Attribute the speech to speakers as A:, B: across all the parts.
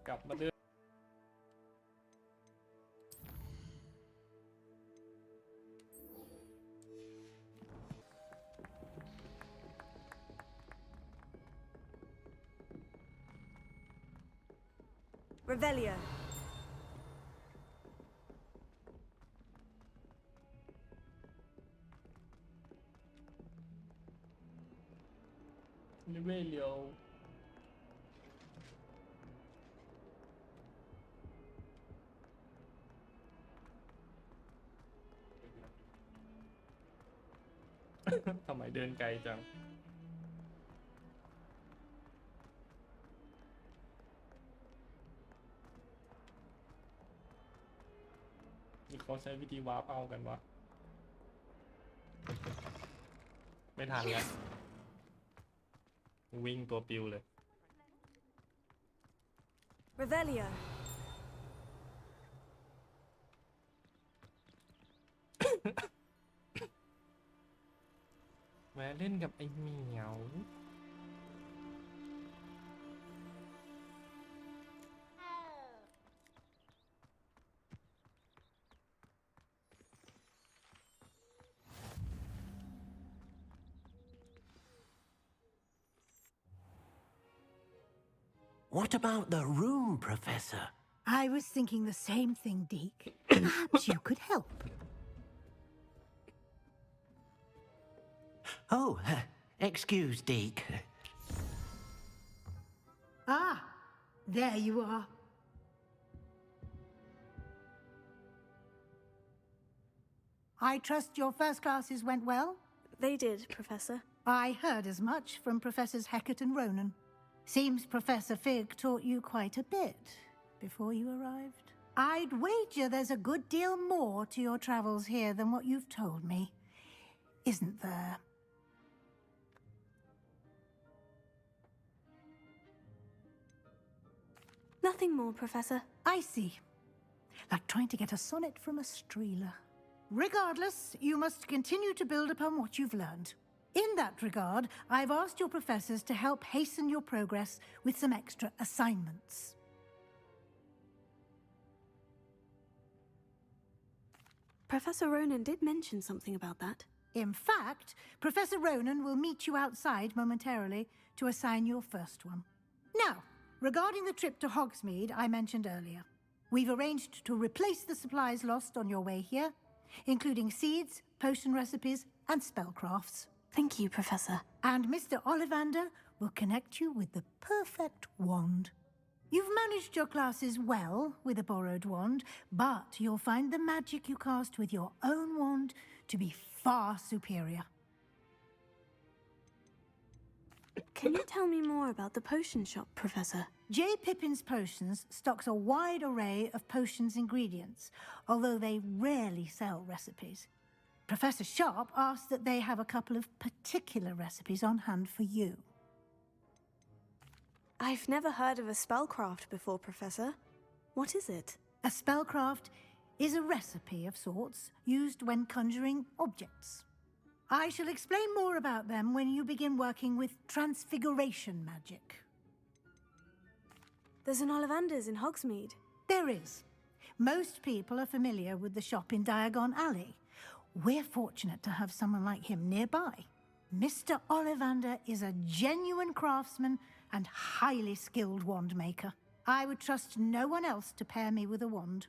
A: กลับมาเดิน
B: Revelio.
A: นิเวศเลียวทำไมเดินไกลจังนี่เขาใช้วิธีวาร์ปเอากันวะไม่ทันแล้ววิ่งตัวปิวเลย
B: Revelio.
A: แวะเล่นกับไอ้เหมียว
C: What about the room, Professor?
D: I was thinking the same thing, Deke. Perhaps you could help.
C: Oh, excuse, Deke.
D: Ah, there you are. I trust your first classes went well?
B: They did, Professor.
D: I heard as much from Professors Hecat and Ronan. Seems Professor Fig taught you quite a bit before you arrived. I'd wager there's a good deal more to your travels here than what you've told me, isn't there?
B: Nothing more, Professor.
D: I see. Like trying to get a sonnet from a streeler. Regardless, you must continue to build upon what you've learned. In that regard, I've asked your professors to help hasten your progress with some extra assignments.
B: Professor Ronan did mention something about that.
D: In fact, Professor Ronan will meet you outside momentarily to assign your first one. Now, regarding the trip to Hogsmeade I mentioned earlier, we've arranged to replace the supplies lost on your way here, including seeds, potion recipes, and spellcrafts.
B: Thank you, Professor.
D: And Mr. Ollivander will connect you with the perfect wand. You've managed your classes well with a borrowed wand, but you'll find the magic you cast with your own wand to be far superior.
B: Can you tell me more about the potion shop, Professor?
D: J. Pippin's Potions stocks a wide array of potions ingredients, although they rarely sell recipes. Professor Sharp asked that they have a couple of particular recipes on hand for you.
B: I've never heard of a spellcraft before, Professor. What is it?
D: A spellcraft is a recipe of sorts used when conjuring objects. I shall explain more about them when you begin working with transfiguration magic.
B: There's an Ollivander's in Hogsmeade.
D: There is. Most people are familiar with the shop in Diagon Alley. We're fortunate to have someone like him nearby. Mr. Ollivander is a genuine craftsman and highly skilled wand maker. I would trust no one else to pair me with a wand.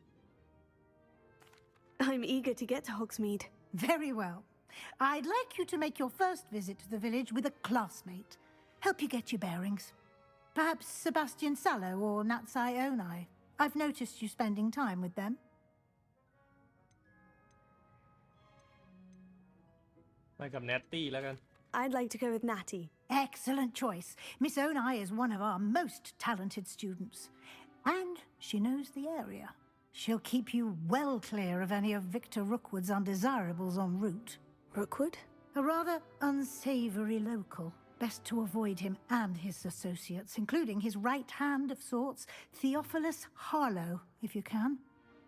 B: I'm eager to get to Hogsmeade.
D: Very well. I'd like you to make your first visit to the village with a classmate. Help you get your bearings. Perhaps Sebastian Sallow or Natsai Onai. I've noticed you spending time with them.
A: ไปกับแนตตี้แล้วกัน
B: I'd like to go with Natty.
D: Excellent choice. Miss Onai is one of our most talented students. And she knows the area. She'll keep you well clear of any of Victor Rookwood's undesirables en route.
B: Rookwood?
D: A rather unsavory local. Best to avoid him and his associates, including his right hand of sorts, Theophilus Harlow, if you can.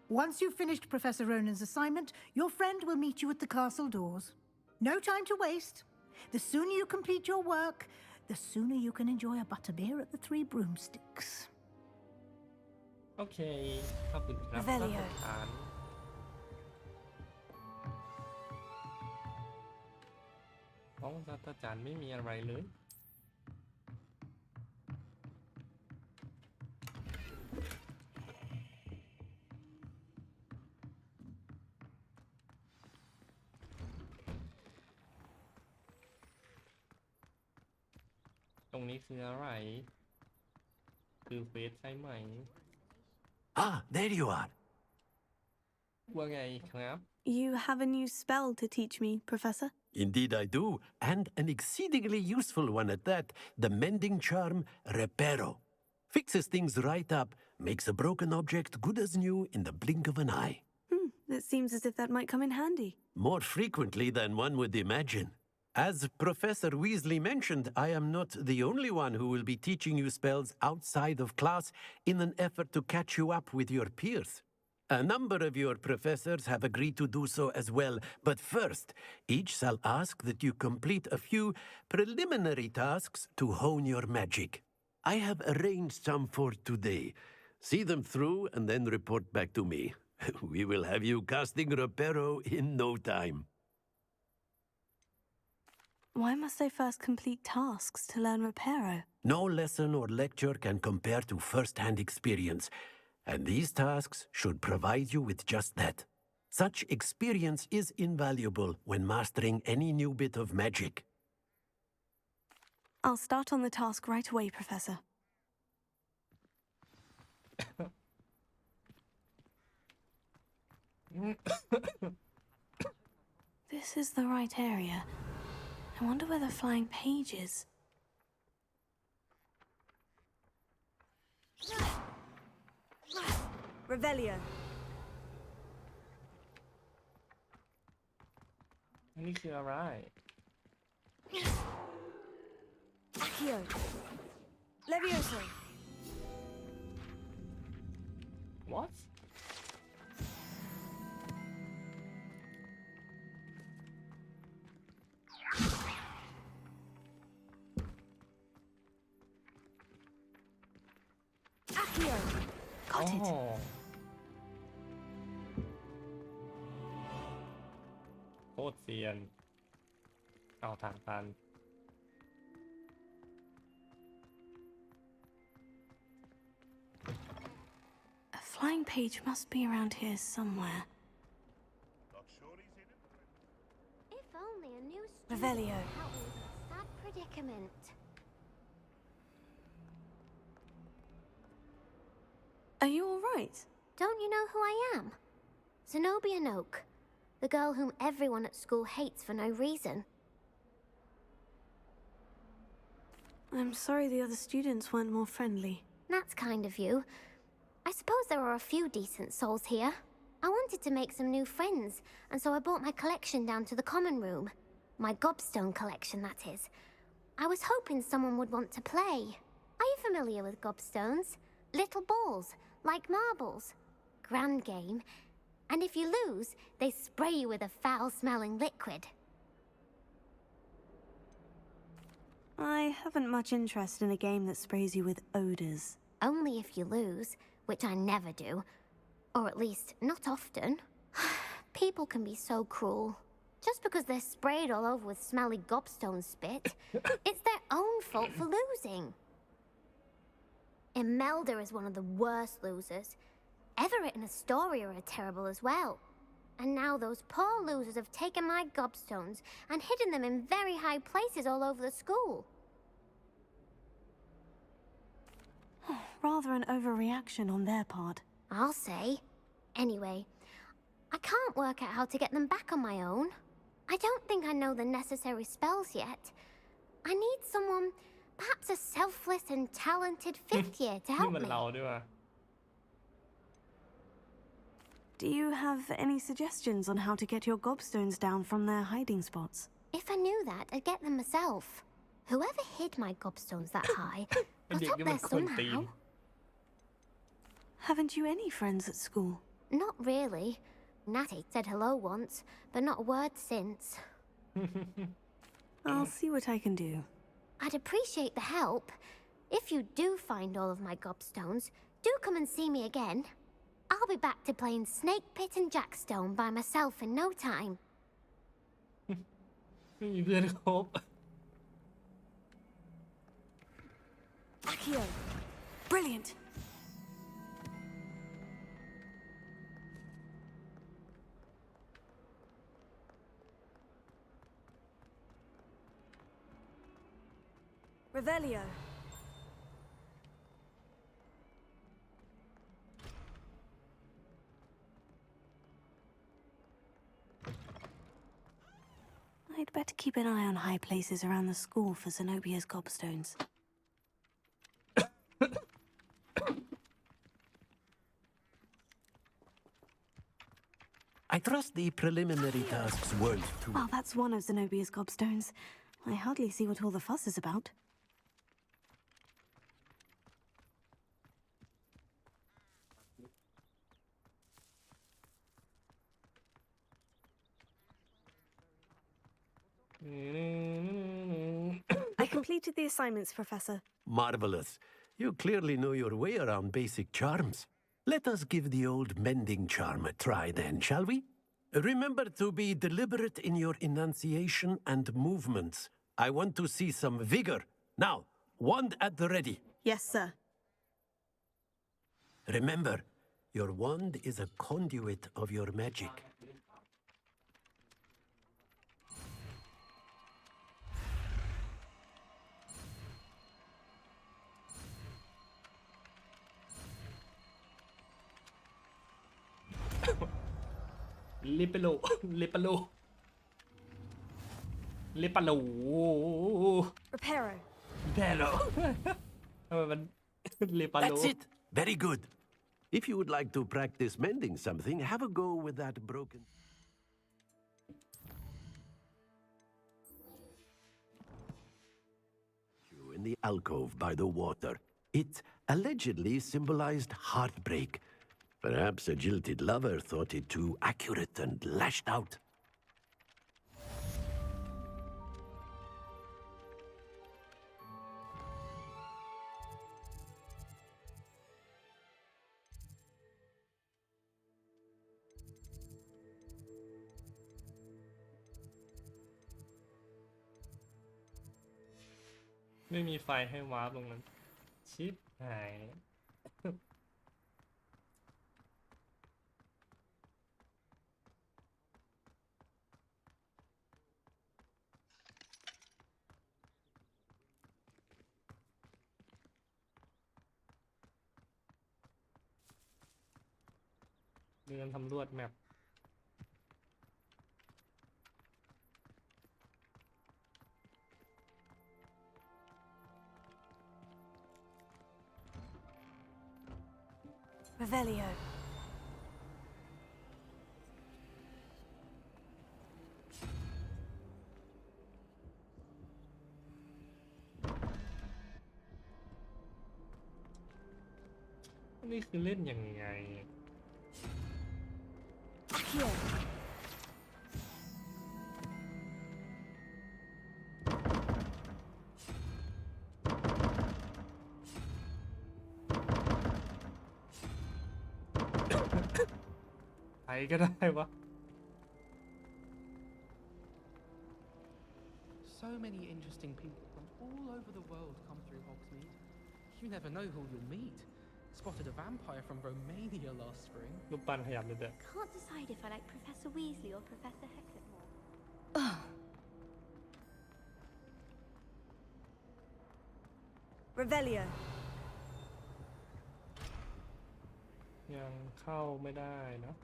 D: Once you've finished Professor Ronan's assignment, your friend will meet you at the castle doors. No time to waste. The sooner you complete your work, the sooner you can enjoy a butterbeer at the Three Broomsticks.
A: โอเคขอบคุณครับ
B: Revelio
A: ท่านประธานห้องศาสตราจารย์ไม่มีอะไรเลยตรงนี้คืออะไร คือเฟสใช่ไหม
C: Ah, there you are.
A: ว่าไงครับ
B: You have a new spell to teach me, Professor?
C: Indeed, I do, and an exceedingly useful one at that. The mending charm, Reparo. Fixes things right up, makes a broken object good as new in the blink of an eye.
B: It seems as if that might come in handy.
C: More frequently than one would imagine. As Professor Weasley mentioned, I am not the only one who will be teaching you spells outside of class in an effort to catch you up with your peers. A number of your professors have agreed to do so as well, but first, each shall ask that you complete a few preliminary tasks to hone your magic. I have arranged some for today. See them through and then report back to me. We will have you casting Reparo in no time.
B: Why must I first complete tasks to learn Reparo?
C: No lesson or lecture can compare to first-hand experience, and these tasks should provide you with just that. Such experience is invaluable when mastering any new bit of magic.
B: I'll start on the task right away, Professor. This is the right area. I wonder where the flying page is. Revelio.
A: อันนี้คืออะไร
B: Accio. Levioso.
A: What
B: Accio.
A: อ๋อ
B: Got it.
A: โคตรเซียน เอาทางตัน
B: A flying page must be around here somewhere.
E: If only a new student
B: Revelio.
E: could help me with a sad predicament.
B: Are you all right?
E: Don't you know who I am? Zenobia Noak, the girl whom everyone at school hates for no reason.
B: I'm sorry the other students weren't more friendly.
E: That's kind of you. I suppose there are a few decent souls here. I wanted to make some new friends, and so I brought my collection down to the common room. My gobstone collection, that is. I was hoping someone would want to play. Are you familiar with gobstones? Little balls, like marbles. Grand game. And if you lose, they spray you with a foul-smelling liquid.
B: I haven't much interest in a game that sprays you with odors.
E: Only if you lose, which I never do. Or at least, not often. People can be so cruel. Just because they're sprayed all over with smelly gobstone spit, it's their own fault for losing. Imelda is one of the worst losers. Everett and Astoria are terrible as well. And now those poor losers have taken my gobstones and hidden them in very high places all over the school.
B: Rather an overreaction on their part.
E: I'll say. Anyway, I can't work out how to get them back on my own. I don't think I know the necessary spells yet. I need someone, perhaps a selfless and talented fifth year to
A: นี่
E: help
A: มัน
E: me.
A: เราด้วยว่ะ
B: Do you have any suggestions on how to get your gobstones down from their hiding spots?
E: If I knew that, I'd get them myself. Whoever hid my gobstones that high
A: ไอ้
E: got
A: เด็ก
E: up
A: นี่มัน
E: there
A: คนตีน
E: somehow.
B: Haven't you any friends at school?
E: Not really. Natty said hello once, but not a word since.
B: I'll see what I can do.
E: I'd appreciate the help. If you do find all of my gobstones, do come and see me again. I'll be back to playing Snake Pit and Jackstone by myself in no time.
A: ไม่มีเพื่อนครบ
B: Accio. Brilliant. Revelio. I'd better keep an eye on high places around the school for Zenobia's gobstones.
C: I trust the preliminary tasks weren't too...
B: Well, that's one of Zenobia's gobstones. I hardly see what all the fuss is about. I completed the assignments, Professor.
C: Marvelous. You clearly know your way around basic charms. Let us give the old mending charm a try then, shall we? Remember to be deliberate in your enunciation and movements. I want to see some vigor. Now, wand at the ready.
B: Yes, sir.
C: Remember, your wand is a conduit of your magic.
A: Lipalo. Lipalo. Lipalo.
B: Reparo.
A: Lipalo. ทำไมมัน Lipalo
C: That's it. Very good. If you would like to practice mending something, have a go with that broken... in the alcove by the water. It allegedly symbolized heartbreak. Perhaps a jilted lover thought it too accurate and lashed out.
A: ไม่ มีไฟให้วาร์ปตรงนั้นชิปหาย เดินสำรวจแมป
B: Revelio.
A: Revelio นี่คือเล่นยังไง
B: Accio.
A: ใครก็ได้วะ
F: So many interesting people from all over the world come through Hogsmeade. You never know who you'll meet. Spotted a vampire from Romania last spring.
A: รูปปั้นขยับเลยเด้อ
E: Can't decide if I like Professor Weasley or Professor Hecat more.
B: Revelio.
A: ยังเข้าไม่ได้นะ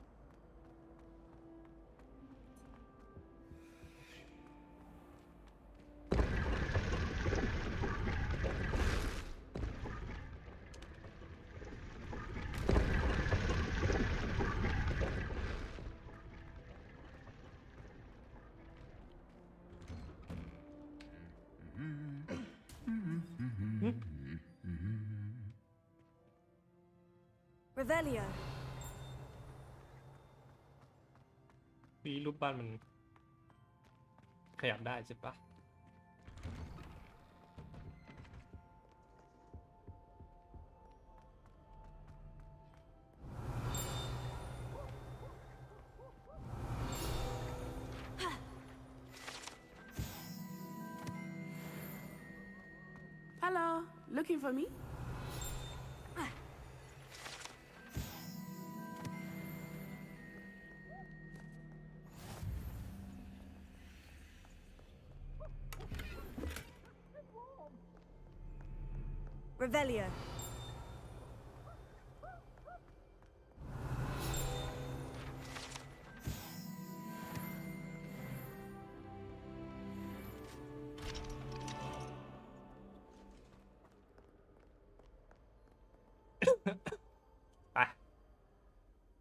B: Revelio.
A: ปีรูปปั้นมันขยับได้ใช่ปะ
G: Hello, looking for me?
B: Revelio.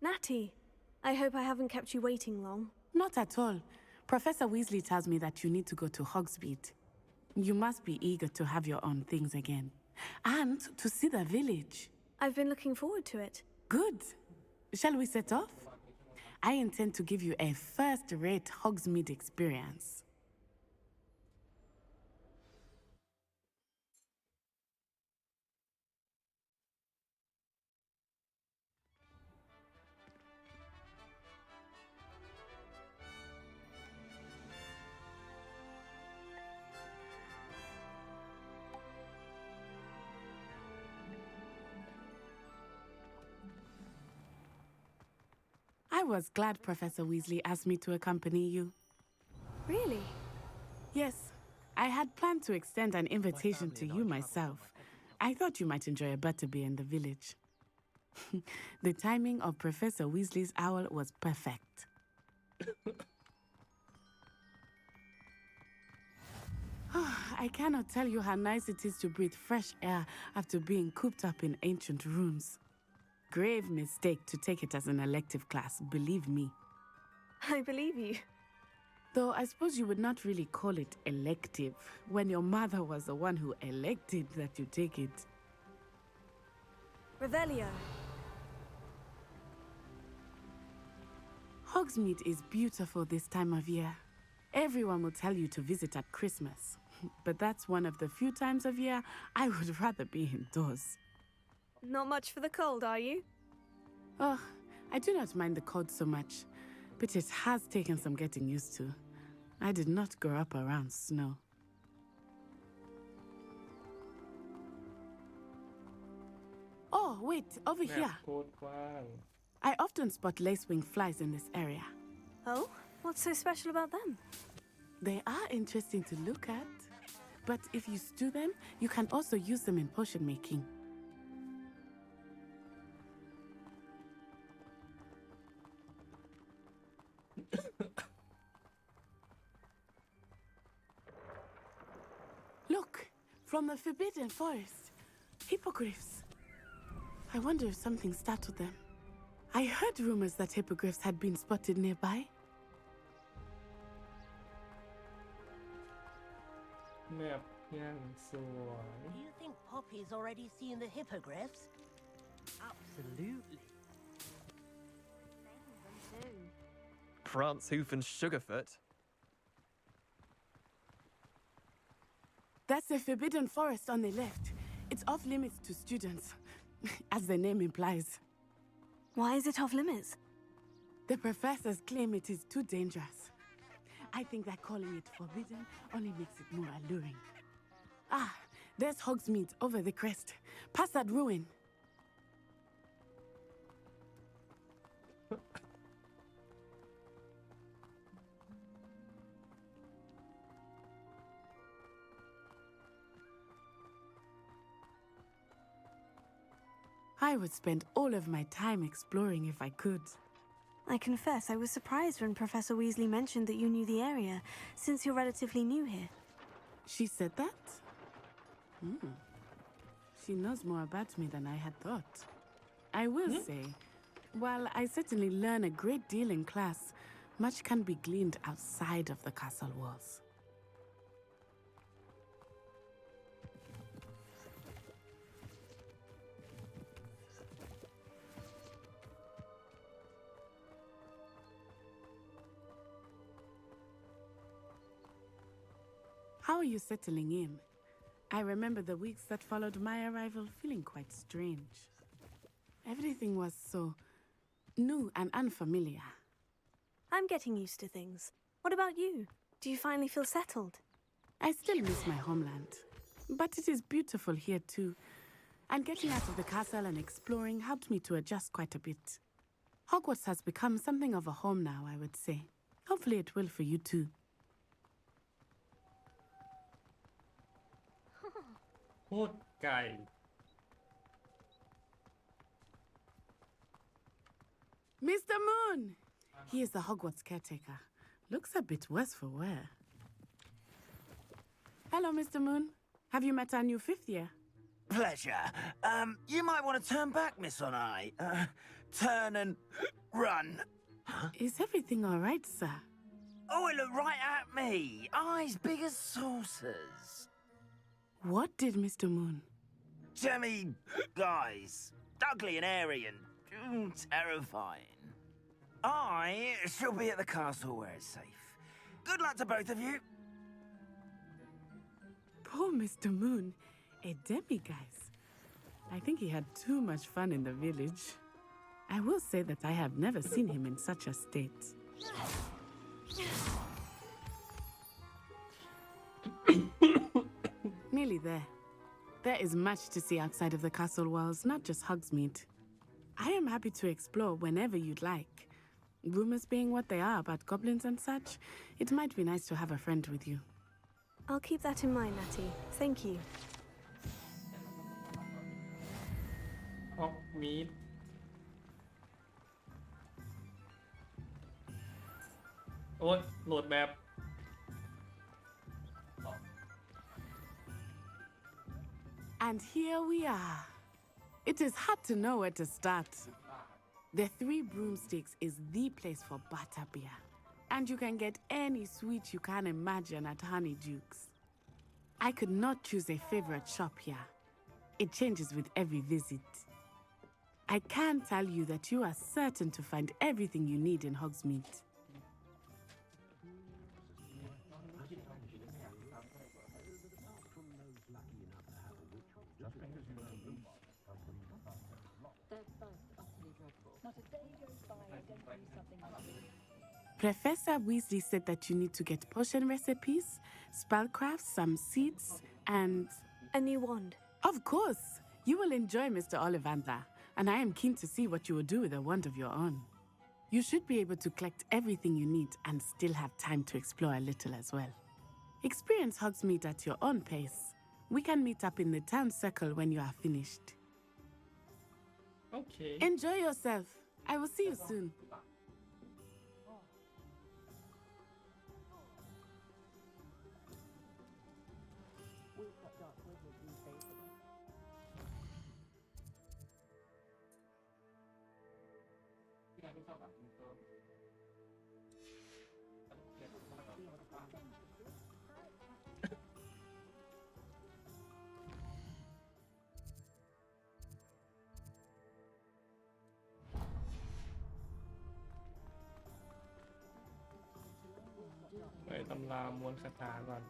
B: Natty, I hope I haven't kept you waiting long.
G: Not at all. Professor Weasley tells me that you need to go to Hogsmeade. You must be eager to have your own things again. And to see the village.
B: I've been looking forward to it.
G: Good. Shall we set off? I intend to give you a first-rate Hogsmeade experience. I was glad Professor Weasley asked me to accompany you.
B: Really?
G: Yes, I had planned to extend an invitation to you myself. I thought you might enjoy a butterbeer in the village. The timing of Professor Weasley's owl was perfect. I cannot tell you how nice it is to breathe fresh air after being cooped up in ancient rooms. Grave mistake to take it as an elective class, believe me.
B: I believe you.
G: Though I suppose you would not really call it elective when your mother was the one who elected that you take it.
B: Revelio.
G: Hogsmeade is beautiful this time of year. Everyone will tell you to visit at Christmas. But that's one of the few times of year I would rather be indoors.
B: Not much for the cold, are you?
G: Oh, I do not mind the cold so much, but it has taken some getting used to. I did not grow up around snow. Oh, wait, over
A: แม
G: here.
A: ปโคตรกว้าง
G: I often spot lacewing flies in this area.
B: Oh? What's so special about them?
G: They are interesting to look at, but if you stew them, you can also use them in potion making. Look, from the Forbidden Forest. Hippogriffs. I wonder if something startled them. I heard rumors that hippogriffs had been spotted nearby.
A: แมปยังสวย
H: Do you think Poppy's already seen the hippogriffs? Absolutely.
I: Prance, Hoof, and Sugarfoot.
G: That's the Forbidden Forest on the left. It's off limits to students, as the name implies.
B: Why is it off limits?
G: The professors claim it is too dangerous. I think that calling it forbidden only makes it more alluring. Ah, there's Hogsmeade over the crest. Past that ruin. I would spend all of my time exploring if I could.
B: I confess I was surprised when Professor Weasley mentioned that you knew the area, since you're relatively new here.
G: She said that? She knows more about me than I had thought. I will say, while I certainly learn a great deal in class, much can be gleaned outside of the castle walls. How are you settling in? I remember the weeks that followed my arrival feeling quite strange. Everything was so new and unfamiliar.
B: I'm getting used to things. What about you? Do you finally feel settled?
G: I still miss my homeland. But it is beautiful here too. And getting out of the castle and exploring helped me to adjust quite a bit. Hogwarts has become something of a home now, I would say. Hopefully it will for you too.
A: โคตรไก่
G: Mr. Moon! He is the Hogwarts caretaker. Looks a bit worse for wear. Hello, Mr. Moon. Have you met our new fifth year?
I: Pleasure. You might want to turn back, Miss Onai. Turn and run.
G: Is everything all right, sir?
I: Oh, it looked right at me. Eyes big as saucers.
G: What did Mr. Moon?
I: Jemmy guys. Ugly and airy and terrifying. I shall be at the castle where it's safe. Good luck to both of you.
G: Poor Mr. Moon. A demiguise. I think he had too much fun in the village. I will say that I have never seen him in such a state. Nearly there. There is much to see outside of the castle walls, not just Hogsmeade. I am happy to explore whenever you'd like. Rumors being what they are about goblins and such, it might be nice to have a friend with you.
B: I'll keep that in mind, Natty. Thank you.
A: ฮอกมีดโอ้ยโหลดแบบ
G: And here we are. It is hard to know where to start. The Three Broomsticks is the place for butterbeer. And you can get any sweet you can imagine at Honeydukes. I could not choose a favorite shop here. It changes with every visit. I can tell you that you are certain to find everything you need in Hogsmeade. Professor Weasley said that you need to get potion recipes, spellcrafts, some seeds, and...
B: A new wand.
G: Of course! You will enjoy Mr. Ollivander, and I am keen to see what you will do with a wand of your own. You should be able to collect everything you need and still have time to explore a little as well. Experience Hogsmeade at your own pace. We can meet up in the town circle when you are finished.
A: โอเค
G: Enjoy yourself. I will see you soon.
A: ไปตำรามวลคาถาก่อน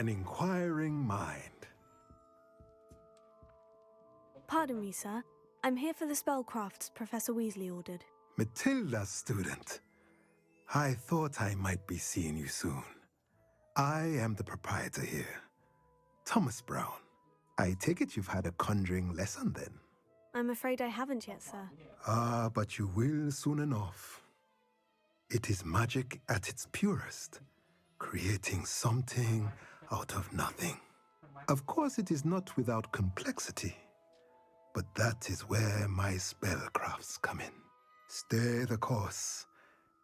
J: An inquiring mind.
B: Pardon me, sir. I'm here for the spellcrafts Professor Weasley ordered.
J: Matilda's student. I thought I might be seeing you soon. I am the proprietor here, Thomas Brown. I take it you've had a conjuring lesson then?
B: I'm afraid I haven't yet, sir.
J: Ah, but you will soon enough. It is magic at its purest, creating something out of nothing. Of course, it is not without complexity, but that is where my spellcrafts come in. Stay the course,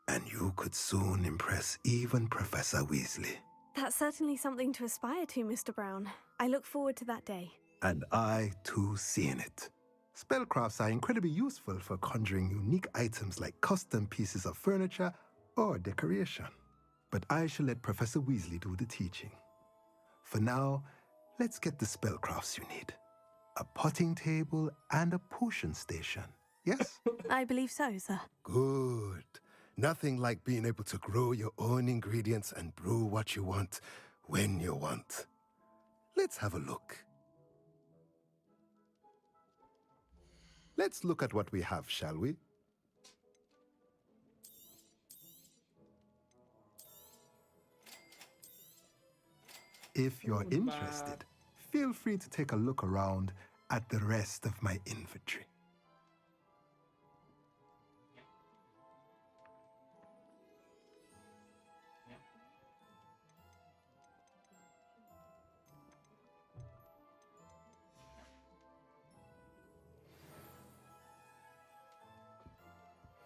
J: and you could soon impress even Professor Weasley.
B: That's certainly something to aspire to, Mr. Brown. I look forward to that day.
J: And I, too, seeing it. Spellcrafts are incredibly useful for conjuring unique items like custom pieces of furniture or decoration. But I shall let Professor Weasley do the teaching. For now, let's get the spellcrafts you need. A potting table and a potion station, yes?
B: I believe so, sir.
J: Good. Nothing like being able to grow your own ingredients and brew what you want when you want. Let's have a look. Let's look at what we have, shall we? If you're interested, feel free to take a look around at the rest of my inventory.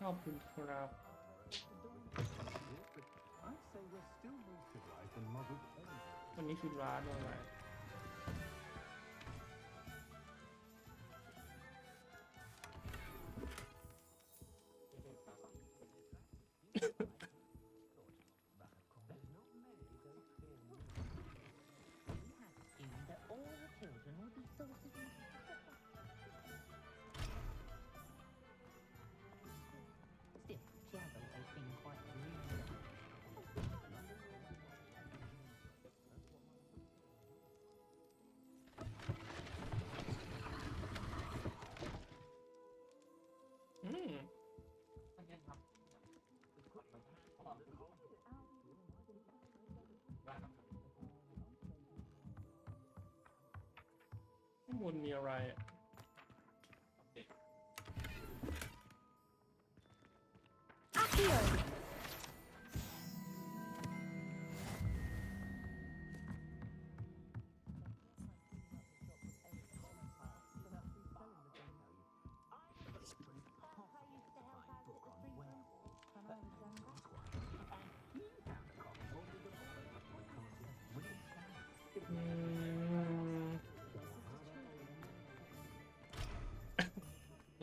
A: ขอบคุณครับ วันนี้คือร้านอะไร ข้างบนมีอะไรอะ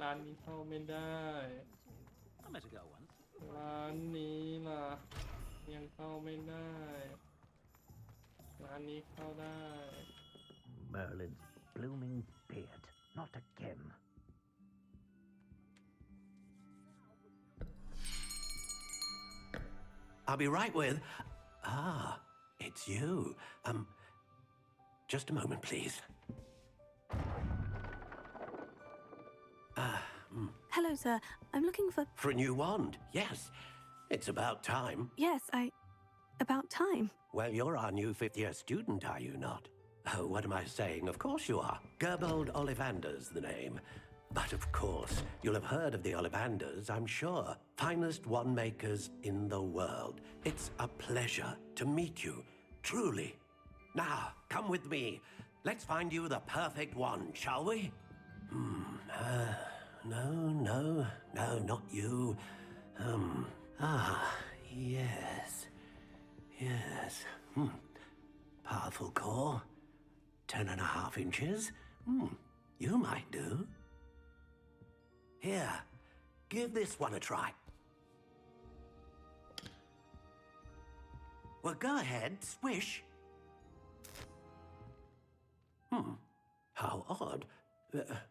A: ร้านนี้เข้าไม่ได้ ร้านนี้ล่ะยังเข้าไม่ได้ ร้านนี้เข้าได้
I: Merlin's blooming beard. Not again.
C: I'll be right with. Ah, it's you. Just a moment, please.
B: Hello, sir. I'm looking for.
C: For a new wand, yes. It's about time.
B: Yes, About time.
C: Well, you're our new fifth-year student, are you not? Oh, what am I saying? Of course you are. Gerbold Ollivander's the name. But of course, you'll have heard of the Ollivanders, I'm sure. Finest wand makers in the world. It's a pleasure to meet you, truly. Now, come with me. Let's find you the perfect wand, shall we? No, not you. Yes. Powerful core. 10.5 inches. You might do. Here, give this one a try. Well, go ahead, swish. How odd.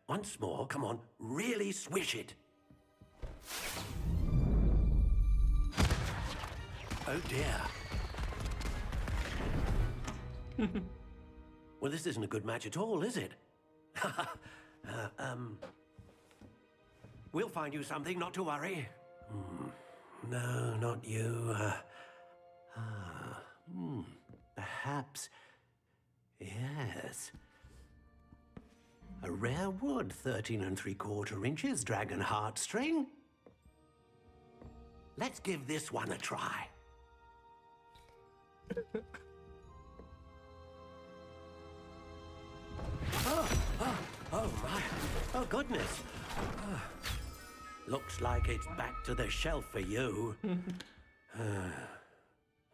C: Once more, come on, really swish it. Oh dear. Well, this isn't a good match at all, is it? We'll find you something, not to worry. No, not you. Perhaps. Yes. A rare wood, 13 3/4 inches, dragon heartstring. Let's give this one a try. Oh my. Oh, goodness. Looks like it's back to the shelf for you.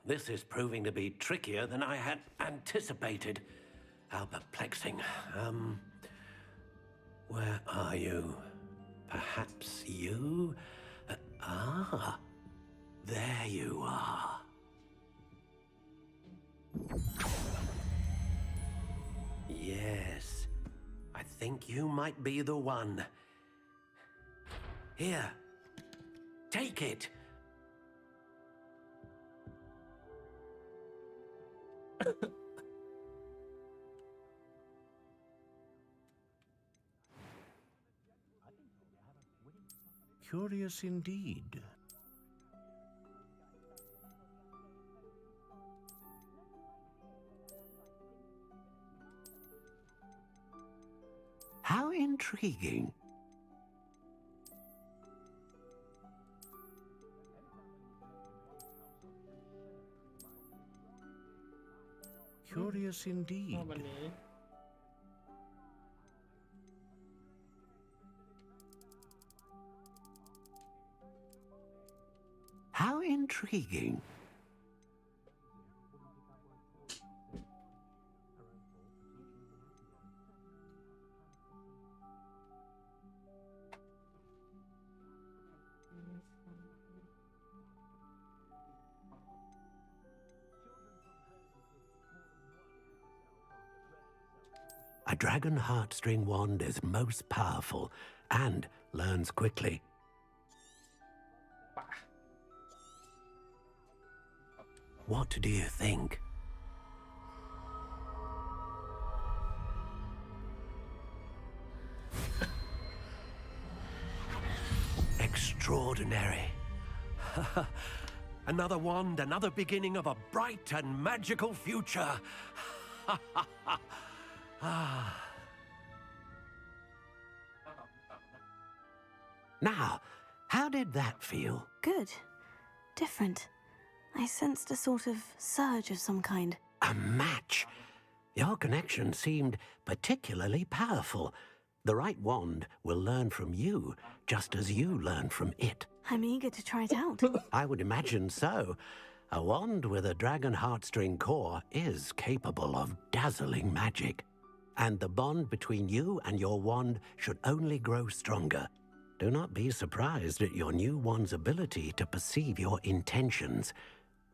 C: This is proving to be trickier than I had anticipated. How perplexing. Where are you? Perhaps you? There you are. Yes, I think you might be the one. Here, take it.
I: Curious indeed.
C: intriguing.
K: Curious
A: ช
K: indeed.
A: อบอันนี้
C: How intriguing. A dragon heartstring wand is most powerful and learns quickly. What do you think? Extraordinary. Another wand, another beginning of a bright and magical future. Now, how did that feel?
B: Good. Different. I sensed a sort of surge of some kind.
C: A match. Your connection seemed particularly powerful. The right wand will learn from you, just as you learn from it.
B: I'm eager to try it out.
C: I would imagine so. A wand with a dragon heartstring core is capable of dazzling magic. And the bond between you and your wand should only grow stronger. Do not be surprised at your new wand's ability to perceive your intentions,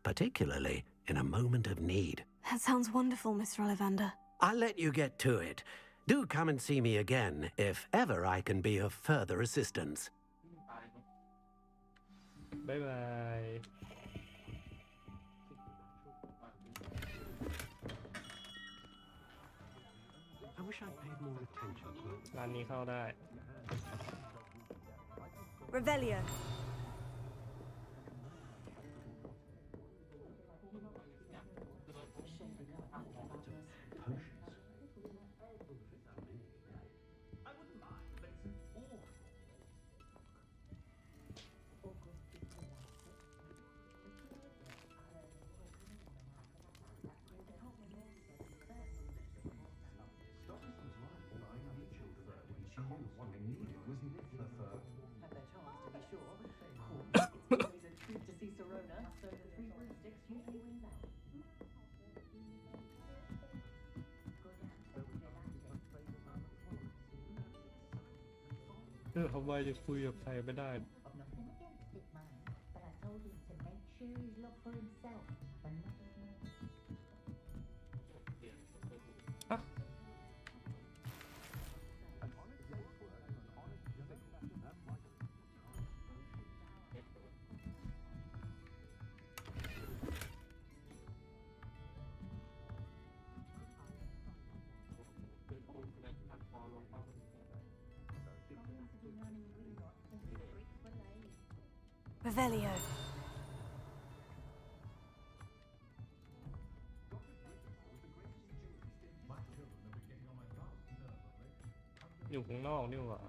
C: particularly in a moment of need.
B: That sounds wonderful, Mr. Ollivander.
C: I'll let you get to it. Do come and see me again if ever I can be of further assistance.
A: บ๊ายบาย
C: I wish I'd paid more attention.
A: ร้านนี้เข้าได้
B: Revelio.
A: ทำไมจะคุยกับใครไม่ได้ Revelio. อยู่ข้างนอกนี่หว่า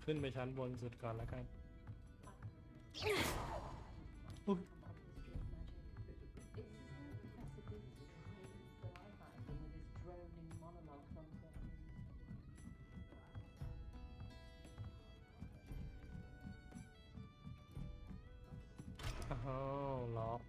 A: ขึ้นไปชั้นบนสุดก่อนแล้วกันอุ๊ยอ้าวล็อก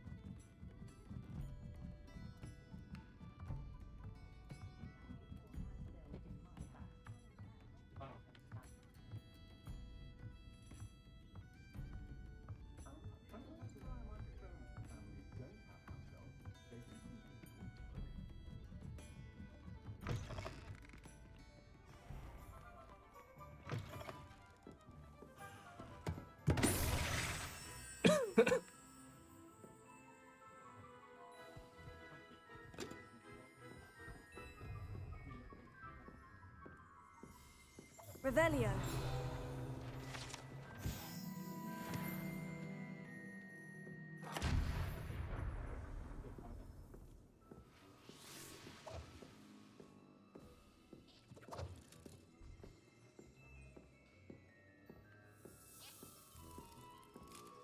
B: Revelio.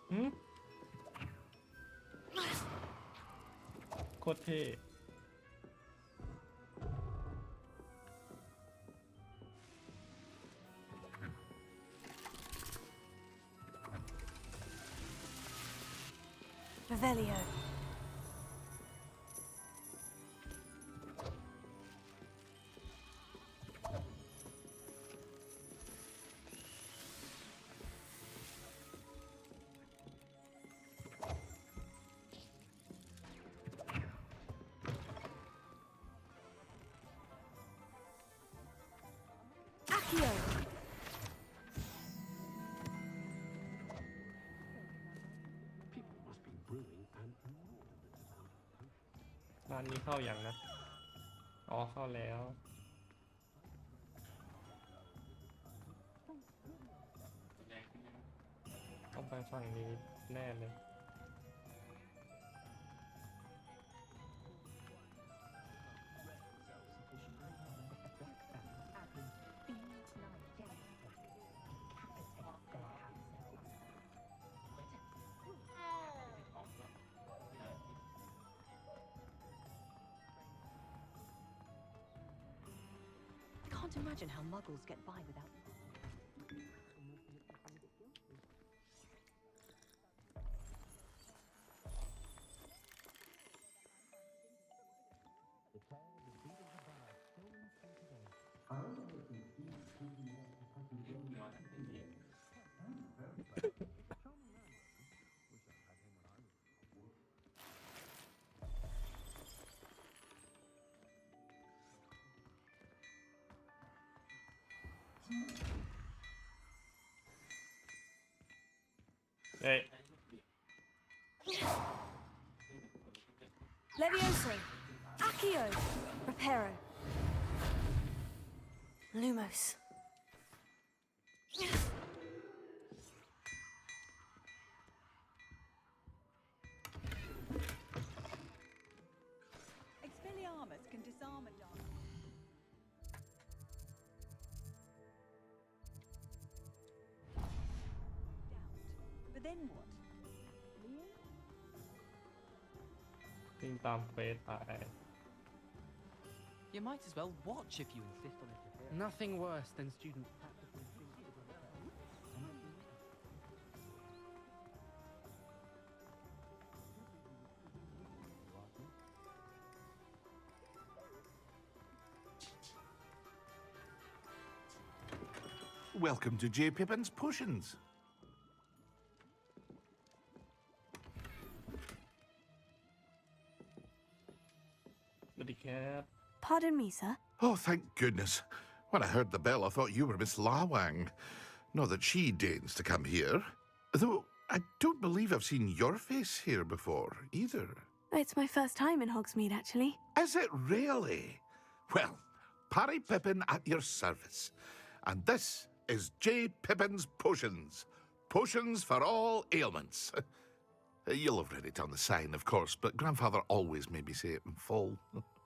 A: Hmm? โคตรเท่
B: Revelio. Accio.
A: ร้านนี้เข้าอย่างนะ อ๋อ เข้าแล้ว ต้องไปฝั่งนี้แน่เลย
K: Can't imagine how muggles get by without.
A: Hey.
B: Levioso. Accio. Reparo. Lumos.
K: Expelliarmus can disarm a dog. But then what?
A: วิ่งตามเฟสไป
F: You might as well watch if you insist on it. Nothing worse than students practicing thinking.
L: Welcome to J. Pippin's Potions.
A: Bloody cat.
B: Pardon me, sir.
L: Oh, thank goodness. When I heard the bell, I thought you were Miss Lawang. Not that she deigns to come here. Though I don't believe I've seen your face here before, either.
B: It's my first time in Hogsmeade, actually.
L: Is it really? Well, Parry Pippin at your service. And this is J. Pippin's Potions. Potions for all ailments. You'll have read it on the sign, of course, but Grandfather always made me say it in full.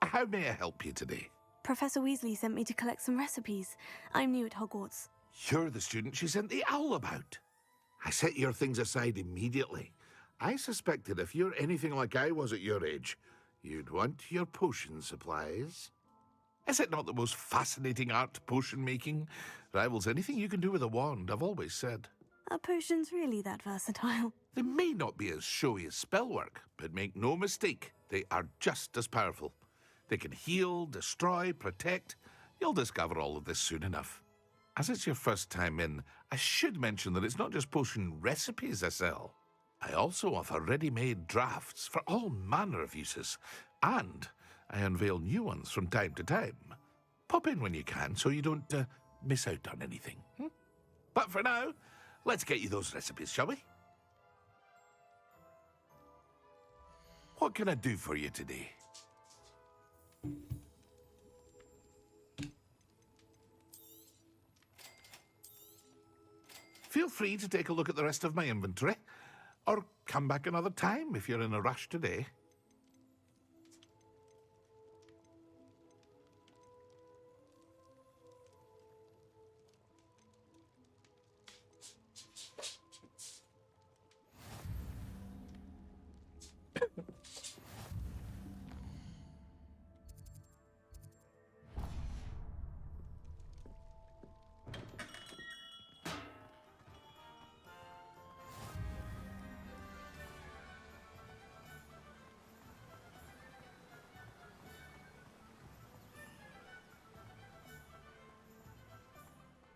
L: How may I help you today?
B: Professor Weasley sent me to collect some recipes. I'm new at Hogwarts.
L: You're the student she sent the owl about. I set your things aside immediately. I suspected if you're anything like I was at your age, you'd want your potion supplies. Is it not the most fascinating art, potion making? Rivals anything you can do with a wand, I've always said.
B: Are potions really that versatile?
L: They may not be as showy as spellwork, but make no mistake, they are just as powerful. They can heal, destroy, protect. You'll discover all of this soon enough. As it's your first time in, I should mention that it's not just potion recipes I sell. I also offer ready-made drafts for all manner of uses, and I unveil new ones from time to time. Pop in when you can so you don't miss out on anything. But for now, let's get you those recipes, shall we? What can I do for you today? Feel free to take a look at the rest of my inventory, or come back another time if you're in a rush today.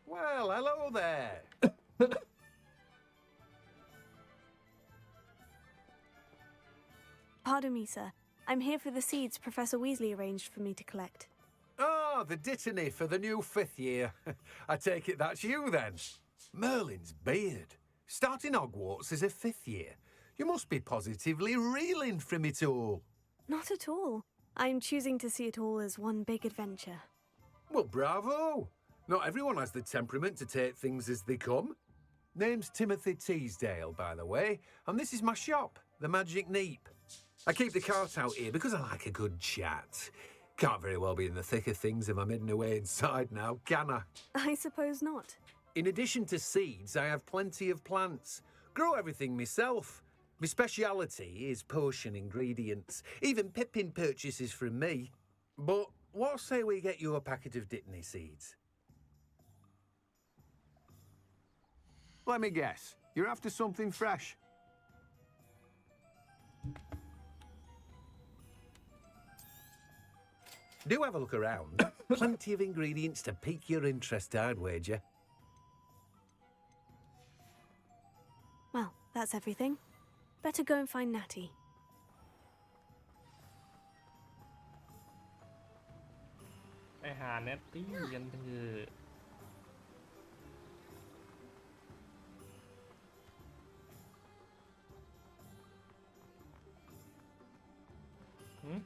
C: Well, hello there.
B: Pardon me, sir. I'm here for the seeds Professor Weasley arranged for me to collect.
C: Oh, the dittany for the new 5th year. I take it that's you, then. Merlin's beard. Starting Hogwarts as a 5th year. You must be positively reeling from it all.
B: Not at all. I'm choosing to see it all as one big adventure.
C: Well, bravo. Not everyone has the temperament to take things as they come. Name's Timothy Teasdale, by the way, and this is my shop, the Magic Neep. I keep the cart out here because I like a good chat. Can't very well be in the thick of things if I'm hidden away inside now, can I?
B: I suppose not.
C: In addition to seeds, I have plenty of plants. Grow everything myself. My speciality is potion ingredients. Even Pippin purchases from me. But what say we get you a packet of dittany seeds?
M: Let me guess. You're after something fresh.
C: Do have a look around. Plenty of ingredients to pique your interest, I'd wager.
B: Well, that's everything. Better go and find Natty.
A: ไปหาเนตตี้กันเถอะหืม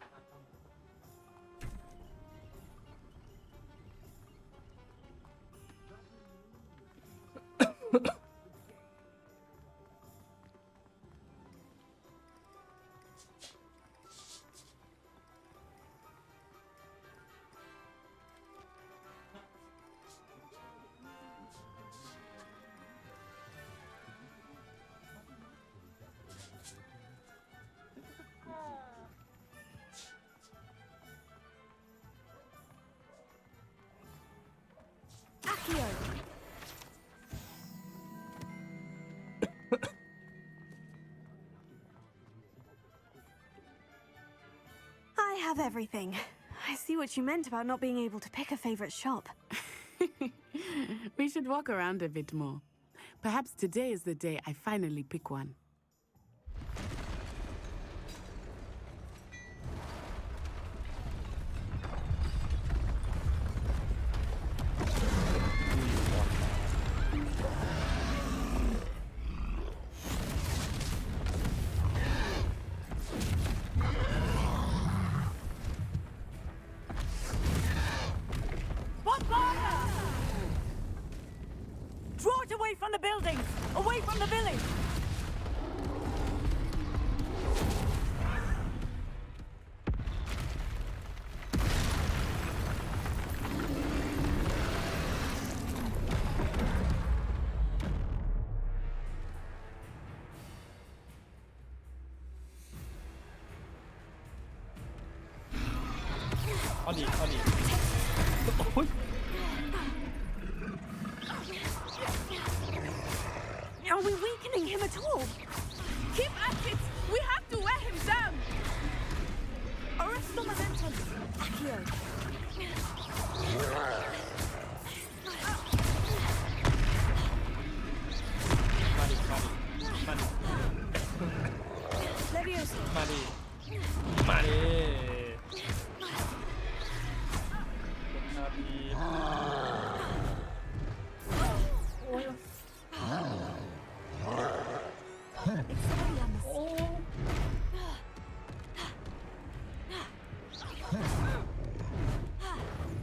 B: I have everything. I see what you meant about not being able to pick a favorite shop.
G: We should walk around a bit more. Perhaps today is the day I finally pick one.
H: Draw it away from the buildings! Away from the village!
B: Are we weakening him at all?
G: Keep at it! We have to wear him down!
B: Arrest the momentum! Accio! Levioso!
A: มาดิ มาดิมาดิโอ้ย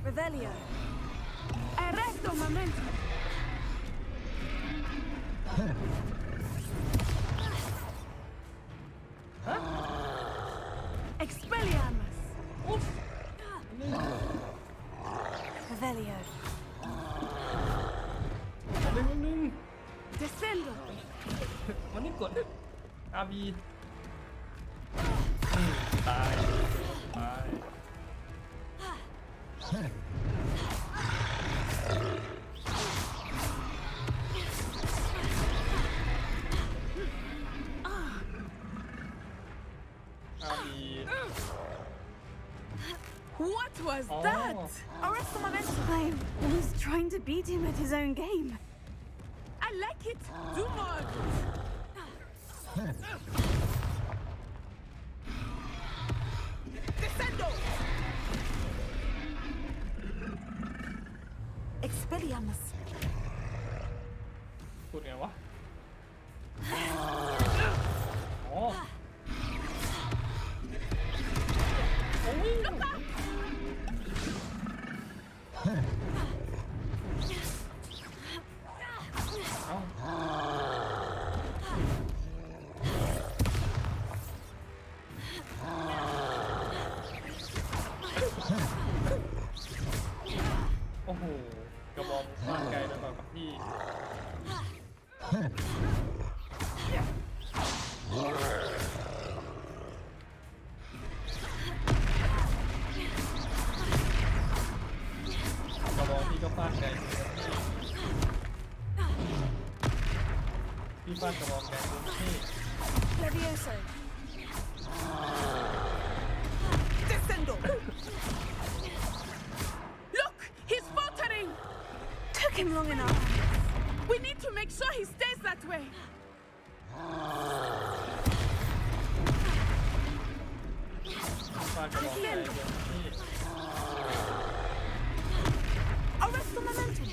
B: Revelio!
G: Arresto momento! Expelliarmus!
B: Revelio.
A: นึง
G: Descendo!
A: มันนี่กด RB ตายตาย RB
G: What was
A: Oh.
G: that? Arrest the momentum!
B: I was trying to beat him at his own game.
G: I like it! Do more of it! Descendo!
B: Expelliarmus.
A: พูดไงวะ อ๋อ โอ้ย โอ้โห กระบอกฟาดไกลแล้วต่อกับพี่ กระบอกพี่ก็ฟาดไกลอยู่ครับพี่ฟาดกระบอกไกลอยู่พี่
B: Levioso.
G: Descendo! Look! He's faltering!
B: Took him long enough.
G: We need to make sure he stays that way!
A: ฟาดกระบอกไกลอยู่พี่
B: Arrest the momentum.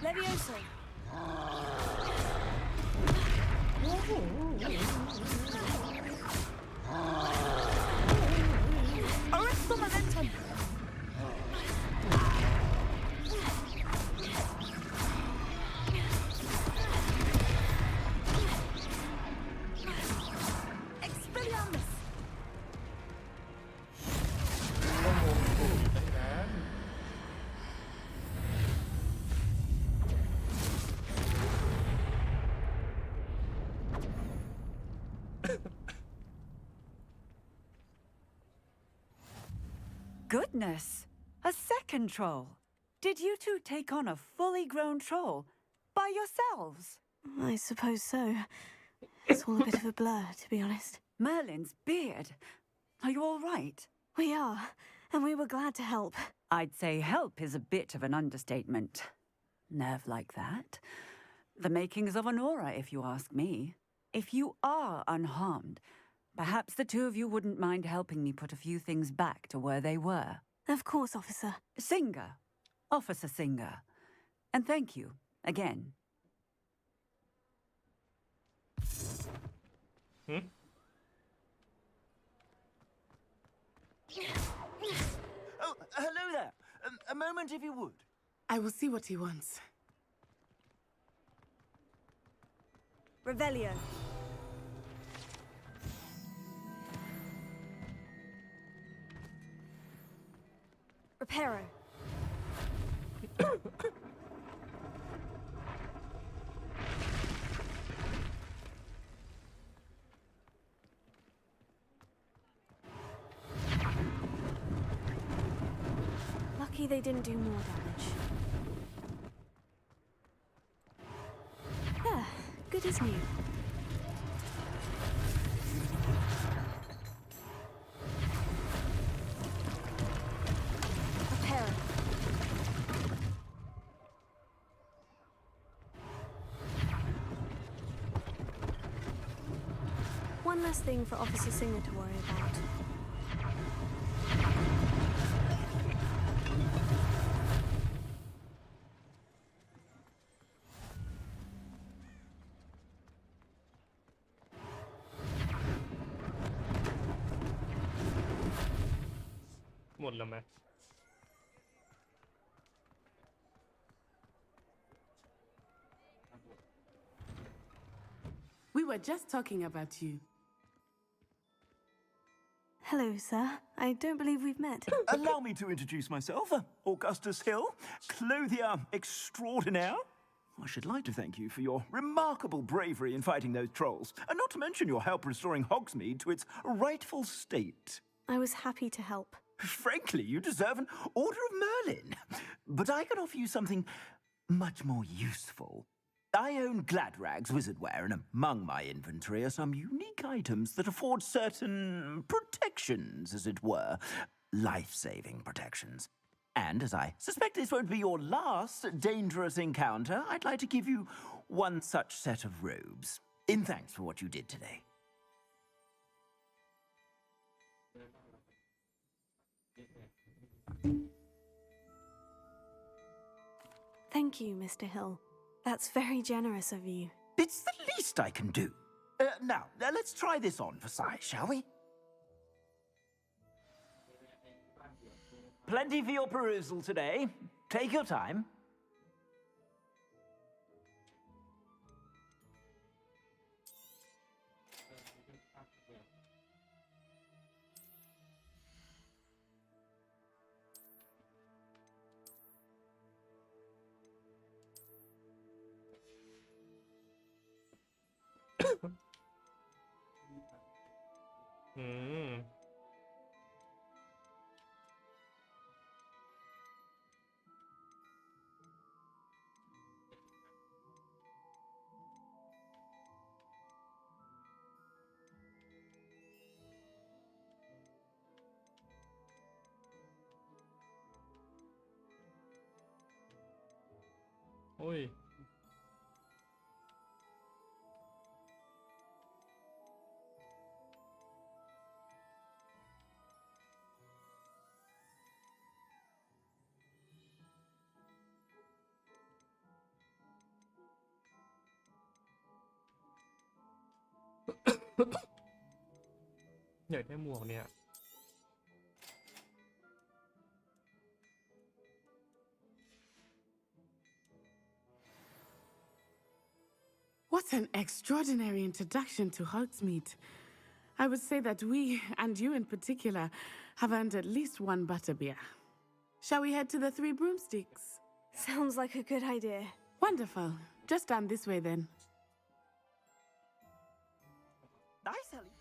B: Levioso.
G: Arrest the momentum!
B: Expelliarmus.
A: ก็งงอยู่ตั้งนาน
N: Goodness! A second troll! Did you two take on a fully grown troll by yourselves?
B: I suppose so. It's all a bit of a blur, to be honest.
N: Merlin's beard. Are you all right?
B: We are, and we were glad to help.
N: I'd say help is a bit of an understatement. Nerve like that. The makings of an aura, if you ask me. If you are unharmed, perhaps the two of you wouldn't mind helping me put a few things back to where they were.
B: Of course, officer.
N: Singer. Officer Singer. And thank you, again.
I: Oh, hello there. A moment, if you would.
G: I will see what he wants.
B: Revelio. Reparo. Lucky they didn't do more damage. Yeah, good as new. Reparo. One less thing for Officer Singer to worry about.
A: Một là mà.
G: were just talking about you.
B: Hello, sir. I don't believe we've met.
I: Allow me to introduce myself, Augustus Hill, clothier extraordinaire. I should like to thank you for your remarkable bravery in fighting those trolls, and not to mention your help restoring Hogsmeade to its rightful state.
B: I was happy to help.
I: Frankly, you deserve an Order of Merlin. But I can offer you something much more useful. I own Gladrag's wizardware, and among my inventory are some unique items that afford certain protections, as it were. Life-saving protections. And as I suspect this won't be your last dangerous encounter, I'd like to give you one such set of robes, in thanks for what you did today.
B: Thank you, Mr. Hill. That's very generous of you.
I: It's the least I can do. Now, let's try this on for size, shall we? Plenty for your perusal today. Take your time.
A: Hmm. โอ้ย อยากได้หมวกเนี่ย
G: What an extraordinary introduction to Hogsmeade. I would say that we, and you in particular, have earned at least one butterbeer. Shall we head to the Three Broomsticks?
B: Sounds like a good idea.
G: Wonderful. Just stand this way then.
I: Nice, Ellie.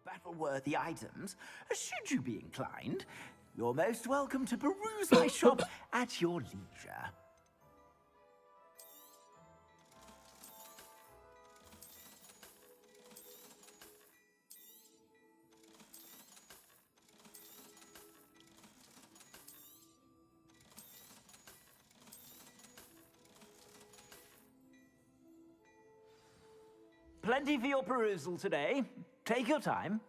I: Battle-worthy items, should you be inclined, you're most welcome to peruse my shop at your leisure. Plenty for your perusal today. Take your time.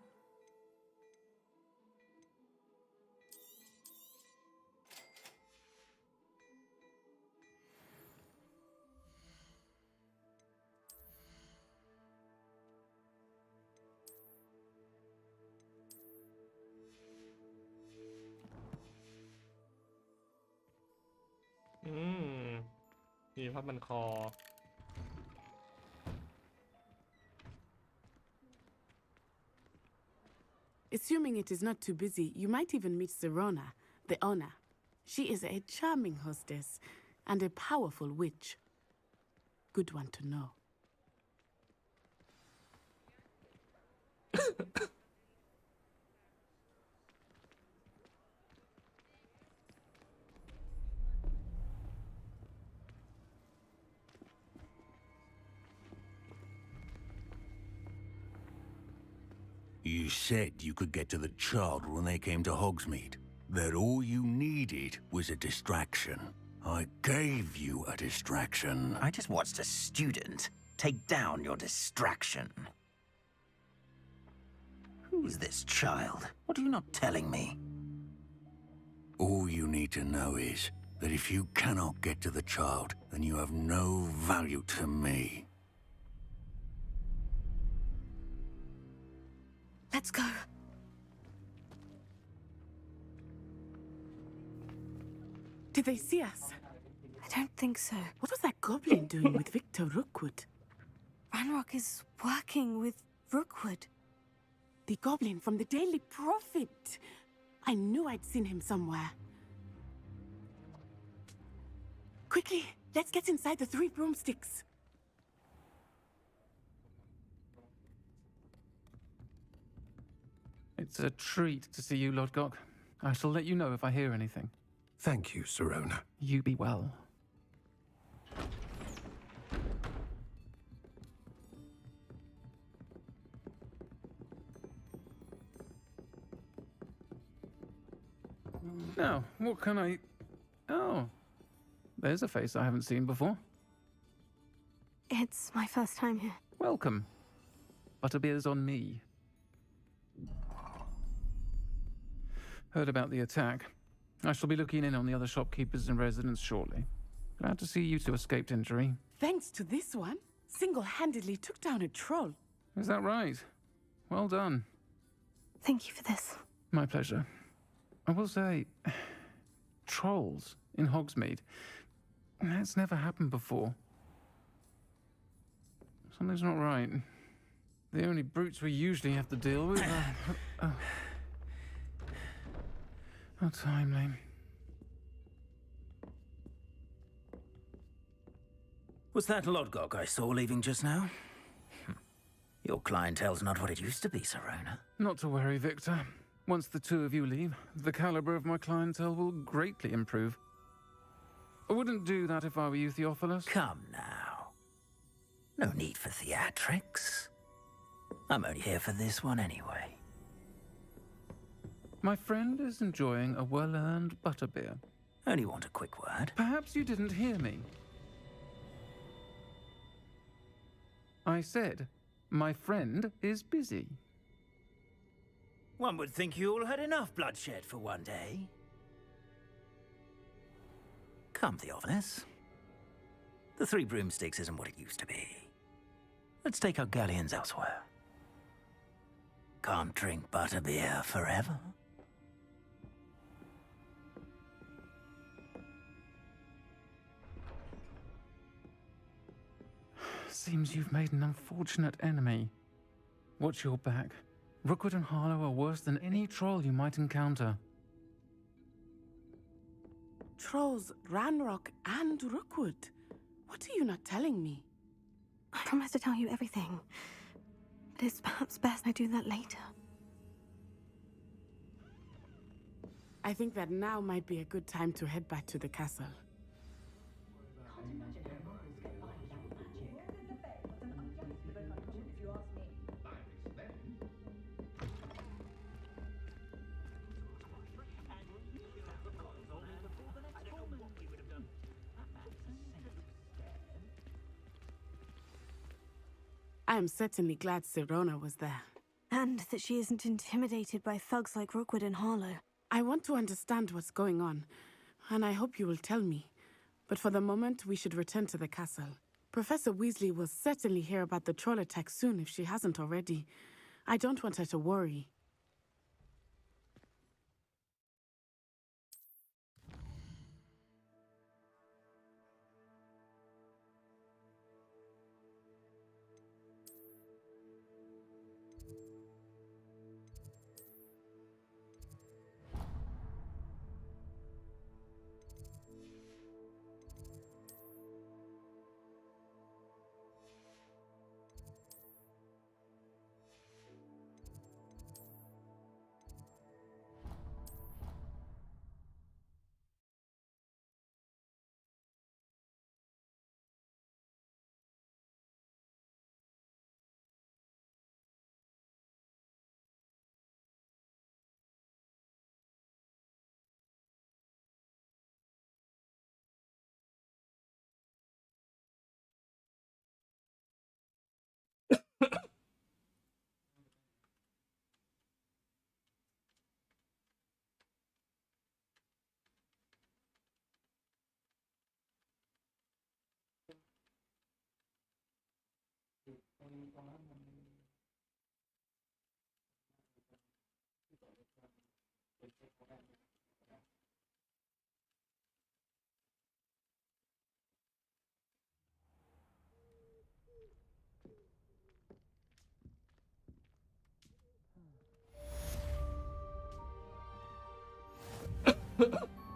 A: Hmm. มีผ้าพันคอ
G: Assuming it is not too busy, you might even meet Serona, the owner. She is a charming hostess and a powerful witch. Good one to know.
O: You said you could get to the child when they came to Hogsmeade. That all you needed was a distraction. I gave you a distraction.
I: I just watched a student take down your distraction. Who's this child? What are you not telling me?
O: All you need to know is that if you cannot get to the child, then you have no value to me.
B: Let's go.
G: Did they see us?
B: I don't think so.
G: What was that goblin doing with Victor Rookwood?
B: Ranrock is working with Rookwood.
G: The goblin from the Daily Prophet. I knew I'd seen him somewhere. Quickly, let's get inside the 3 broomsticks.
F: It's a treat to see you, Lodgok. I shall let you know if I hear anything.
J: Thank you, Sirona.
F: You be well. Now, what can I... Oh, there's a face I haven't seen before.
B: It's my first time here.
F: Welcome. Butterbeer's on me. Heard about the attack. I shall be looking in on the other shopkeepers and residents shortly. Glad to see you two escaped injury.
G: Thanks to this one, single-handedly took down a troll.
F: Is that right? Well done.
B: Thank you for this.
F: My pleasure. I will say, trolls in Hogsmeade. That's never happened before. Something's not right. The only brutes we usually have to deal with are... How timely.
I: Was that Lodgok I saw leaving just now? Your clientele's not what it used to be, Sirona.
F: Not to worry, Victor. Once the two of you leave, the caliber of my clientele will greatly improve. I wouldn't do that if I were you, Theophilus.
I: Come now. No need for theatrics. I'm only here for this one anyway.
F: My friend is enjoying a well-earned butterbeer.
I: Only want a quick word.
F: Perhaps you didn't hear me. I said, my friend is busy.
I: One would think you all had enough bloodshed for one day. Come, Theophilus. The 3 broomsticks isn't what it used to be. Let's take our galleons elsewhere. Can't drink butterbeer forever.
F: Seems you've made an unfortunate enemy. Watch your back. Rookwood and Harlow are worse than any troll you might encounter.
G: Trolls, Ranrock, and Rookwood. What are you not telling me?
B: I promise to tell you everything. But it's perhaps best I do that later.
G: I think that now might be a good time to head back to the castle. I am certainly glad Sirona was there.
B: And that she isn't intimidated by thugs like Rookwood and Harlow.
G: I want to understand what's going on, and I hope you will tell me. But for the moment, we should return to the castle. Professor Weasley will certainly hear about the troll attack soon if she hasn't already. I don't want her to worry.
A: เ